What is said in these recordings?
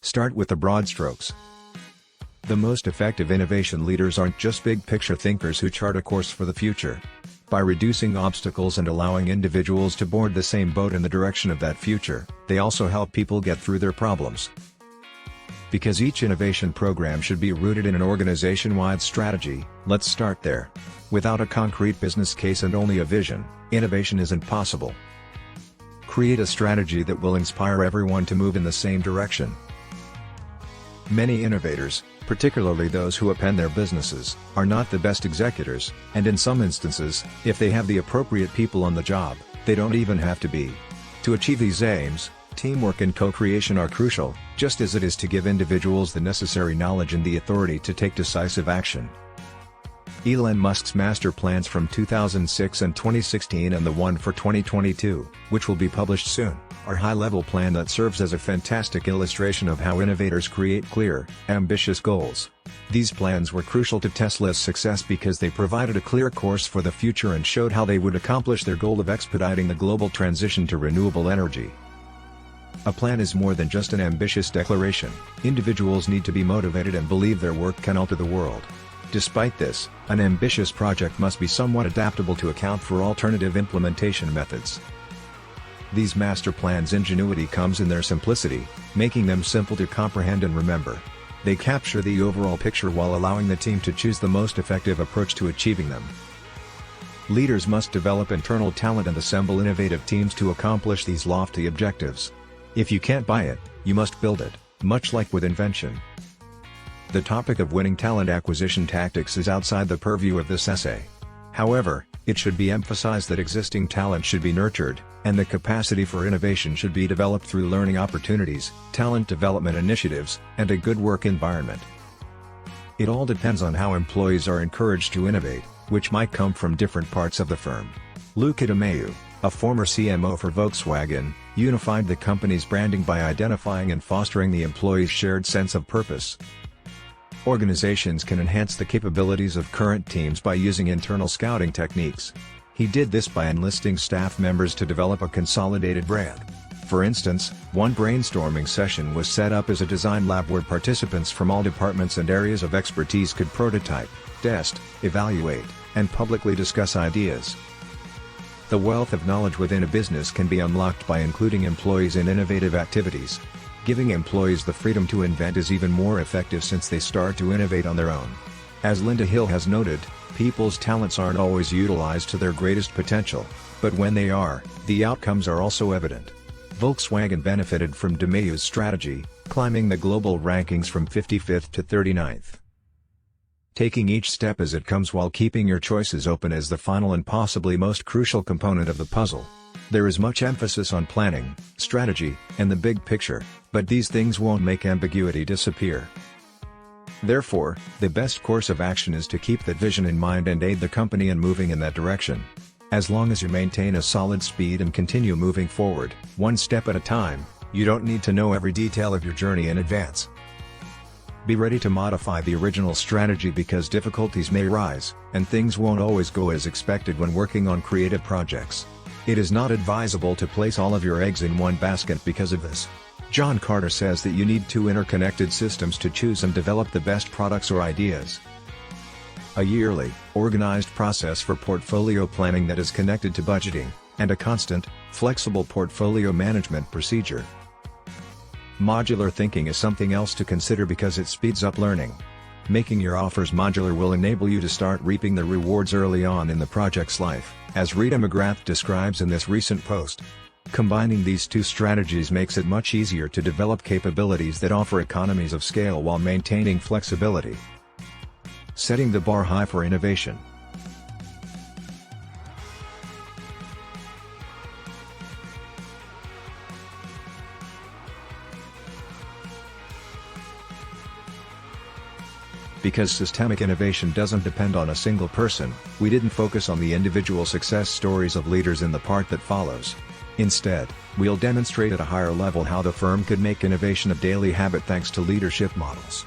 Start with the broad strokes. The most effective innovation leaders aren't just big-picture thinkers who chart a course for the future. By reducing obstacles and allowing individuals to board the same boat in the direction of that future, they also help people get through their problems. Because each innovation program should be rooted in an organization-wide strategy, let's start there. Without a concrete business case and only a vision, innovation isn't possible. Create a strategy that will inspire everyone to move in the same direction. Many innovators, particularly those who append their businesses, are not the best executors, and in some instances, if they have the appropriate people on the job, they don't even have to be. To achieve these aims, teamwork and co-creation are crucial, just as it is to give individuals the necessary knowledge and the authority to take decisive action. Elon Musk's master plans from 2006 and 2016 and the one for 2022, which will be published soon, are a high-level plan that serves as a fantastic illustration of how innovators create clear, ambitious goals. These plans were crucial to Tesla's success because they provided a clear course for the future and showed how they would accomplish their goal of expediting the global transition to renewable energy. A plan is more than just an ambitious declaration. Individuals need to be motivated and believe their work can alter the world. Despite this, an ambitious project must be somewhat adaptable to account for alternative implementation methods. These master plans' ingenuity comes in their simplicity, making them simple to comprehend and remember. They capture the overall picture while allowing the team to choose the most effective approach to achieving them. Leaders must develop internal talent and assemble innovative teams to accomplish these lofty objectives. If you can't buy it, you must build it, much like with invention. The topic of winning talent acquisition tactics is outside the purview of this essay. However, it should be emphasized that existing talent should be nurtured, and the capacity for innovation should be developed through learning opportunities, talent development initiatives, and a good work environment. It all depends on how employees are encouraged to innovate, which might come from different parts of the firm. Luca de Meo, a former CMO for Volkswagen, unified the company's branding by identifying and fostering the employees' shared sense of purpose. Organizations can enhance the capabilities of current teams by using internal scouting techniques. He did this by enlisting staff members to develop a consolidated brand. For instance, one brainstorming session was set up as a design lab where participants from all departments and areas of expertise could prototype, test, evaluate, and publicly discuss ideas. The wealth of knowledge within a business can be unlocked by including employees in innovative activities. Giving employees the freedom to invent is even more effective since they start to innovate on their own. As Linda Hill has noted, people's talents aren't always utilized to their greatest potential, but when they are, the outcomes are also evident. Volkswagen benefited from de Meo's strategy, climbing the global rankings from 55th to 39th. Taking each step as it comes while keeping your choices open is the final and possibly most crucial component of the puzzle. There is much emphasis on planning, strategy, and the big picture, but these things won't make ambiguity disappear. Therefore, the best course of action is to keep that vision in mind and aid the company in moving in that direction. As long as you maintain a solid speed and continue moving forward, one step at a time, you don't need to know every detail of your journey in advance. Be ready to modify the original strategy because difficulties may rise, and things won't always go as expected when working on creative projects. It is not advisable to place all of your eggs in one basket because of this. John Carter says that you need two interconnected systems to choose and develop the best products or ideas. A yearly, organized process for portfolio planning that is connected to budgeting, and a constant, flexible portfolio management procedure. Modular thinking is something else to consider because it speeds up learning. Making your offers modular will enable you to start reaping the rewards early on in the project's life, as Rita McGrath describes in this recent post. Combining these two strategies makes it much easier to develop capabilities that offer economies of scale while maintaining flexibility. Setting the bar high for innovation. Because systemic innovation doesn't depend on a single person, we didn't focus on the individual success stories of leaders in the part that follows. Instead, we'll demonstrate at a higher level how the firm could make innovation a daily habit thanks to leadership models.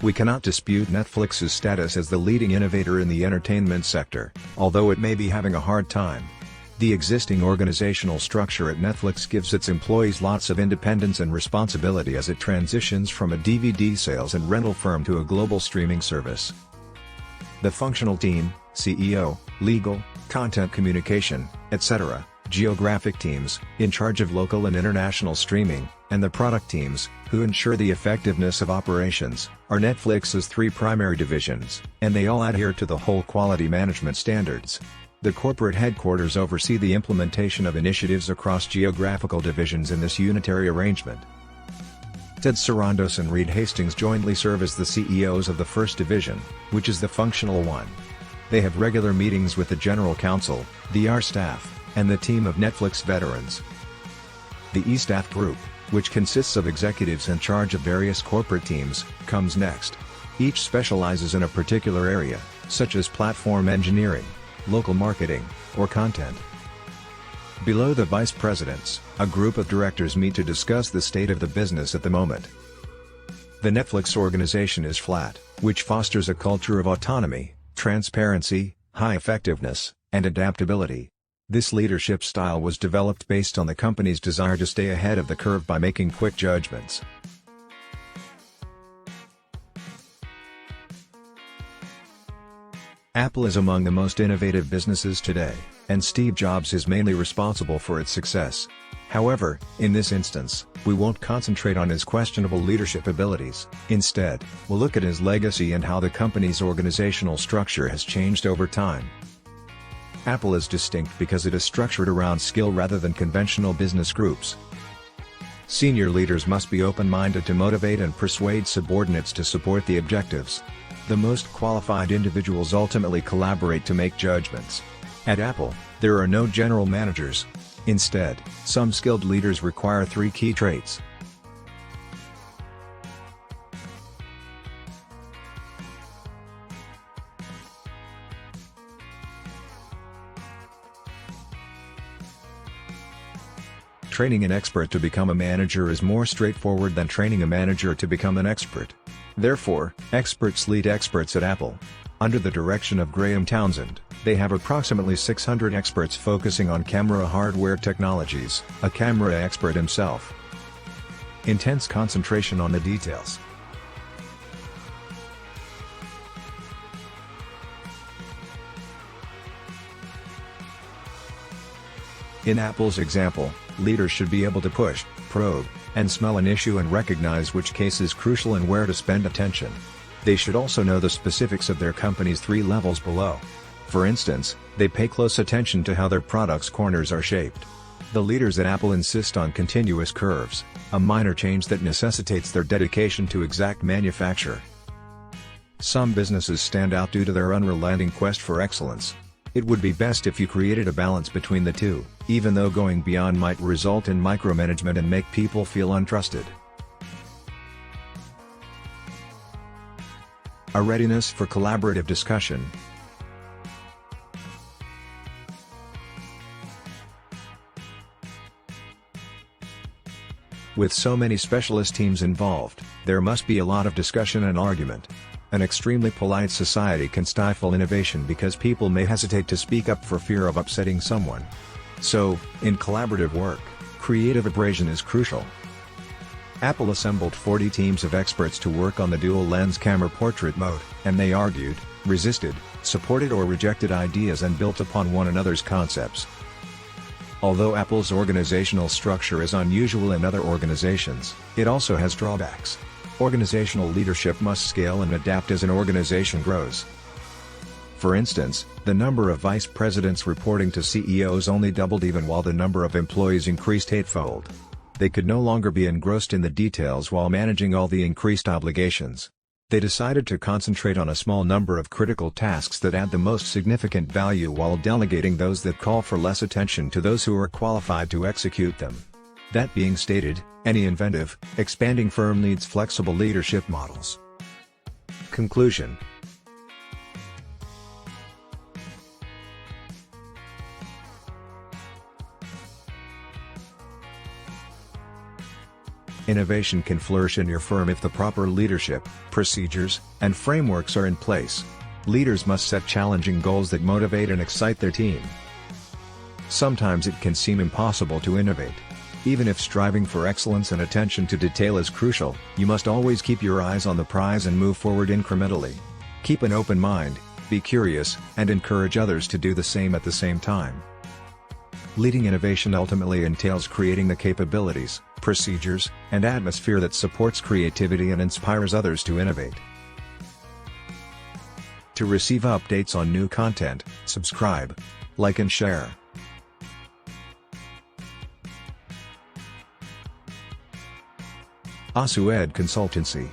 We cannot dispute Netflix's status as the leading innovator in the entertainment sector, although it may be having a hard time. The existing organizational structure at Netflix gives its employees lots of independence and responsibility as it transitions from a DVD sales and rental firm to a global streaming service. The functional team, CEO, legal, content communication, etc., geographic teams, in charge of local and international streaming, and the product teams, who ensure the effectiveness of operations, are Netflix's three primary divisions, and they all adhere to the whole quality management standards. The corporate headquarters oversee the implementation of initiatives across geographical divisions in this unitary arrangement. Ted Sarandos and Reed Hastings jointly serve as the CEOs of the first division, which is the functional one. They have regular meetings with the general counsel, the R staff, and the team of Netflix veterans. The E staff group, which consists of executives in charge of various corporate teams, comes next. Each specializes in a particular area, such as platform engineering, local marketing, or content. Below the vice presidents, a group of directors meet to discuss the state of the business at the moment. The Netflix organization is flat, which fosters a culture of autonomy, transparency, high effectiveness, and adaptability. This leadership style was developed based on the company's desire to stay ahead of the curve by making quick judgments. Apple is among the most innovative businesses today, and Steve Jobs is mainly responsible for its success. However, in this instance, we won't concentrate on his questionable leadership abilities. Instead, we'll look at his legacy and how the company's organizational structure has changed over time. Apple is distinct because it is structured around skill rather than conventional business groups. Senior leaders must be open-minded to motivate and persuade subordinates to support the objectives. The most qualified individuals ultimately collaborate to make judgments. At Apple, there are no general managers. Instead, some skilled leaders require three key traits. Training an expert to become a manager is more straightforward than training a manager to become an expert. Therefore, experts lead experts at Apple. Under the direction of Graham Townsend, they have approximately 600 experts focusing on camera hardware technologies, a camera expert himself. Intense concentration on the details. In Apple's example, leaders should be able to push, probe, and smell an issue and recognize which case is crucial and where to spend attention. They should also know the specifics of their company's three levels below. For instance, they pay close attention to how their products' corners are shaped. The leaders at Apple insist on continuous curves, a minor change that necessitates their dedication to exact manufacture. Some businesses stand out due to their unrelenting quest for excellence. It would be best if you created a balance between the two, even though going beyond might result in micromanagement and make people feel untrusted. A readiness for collaborative discussion. With so many specialist teams involved, there must be a lot of discussion and argument. An extremely polite society can stifle innovation because people may hesitate to speak up for fear of upsetting someone. So, in collaborative work, creative abrasion is crucial. Apple assembled 40 teams of experts to work on the dual-lens camera portrait mode, and they argued, resisted, supported or rejected ideas and built upon one another's concepts. Although Apple's organizational structure is unusual in other organizations, it also has drawbacks. Organizational leadership must scale and adapt as an organization grows. For instance, the number of vice presidents reporting to CEOs only doubled even while the number of employees increased eightfold. They could no longer be engrossed in the details while managing all the increased obligations. They decided to concentrate on a small number of critical tasks that add the most significant value while delegating those that call for less attention to those who are qualified to execute them. That being stated, any inventive, expanding firm needs flexible leadership models. Conclusion. Innovation can flourish in your firm if the proper leadership, procedures, and frameworks are in place. Leaders must set challenging goals that motivate and excite their team. Sometimes it can seem impossible to innovate. Even if striving for excellence and attention to detail is crucial, you must always keep your eyes on the prize and move forward incrementally. Keep an open mind, be curious, and encourage others to do the same at the same time. Leading innovation ultimately entails creating the capabilities, procedures, and atmosphere that supports creativity and inspires others to innovate. To receive updates on new content, subscribe, like and share. ASUED Consultancy.